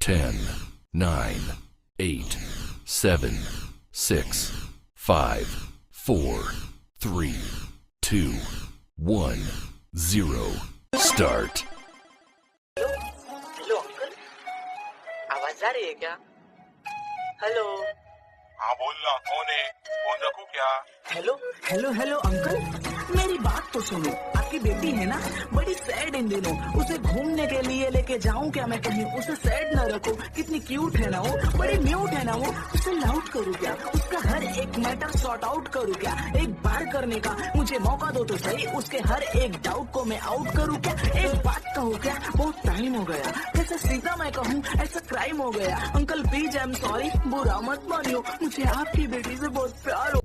10, 9, 8, 7, 6, 5, 4, 3, 2, 1, 0. Start. Hello uncle, आवाज आ रही है क्या? हेलो हाँ बोल ना, कौन है? फोन रखूं क्या? हेलो हेलो हेलो अंकल, मेरी बात तो सुनो। आपकी बेटी है ना, बड़ी सैड इन दिनों। उसे घूमने के लिए लेके जाऊं क्या मैं कहीं? उसे सैड न रखो, कितनी क्यूट है ना वो, बड़ी म्यूट है ना वो। उसे लाउट करूँ क्या? उसका हर एक मैटर सॉर्ट आउट करूँ क्या? एक बार करने का मुझे मौका दो तो सही, उसके हर एक डाउट को मैं आउट करूँ क्या? एक बात कहूँ क्या, बहुत टाइम हो गया, कैसे सीधा मैं कहूँ ऐसा क्राइम हो गया। Uncle please I am sorry, बुरा मत मानियो, मुझे आपकी बेटी से बहुत प्यार हो।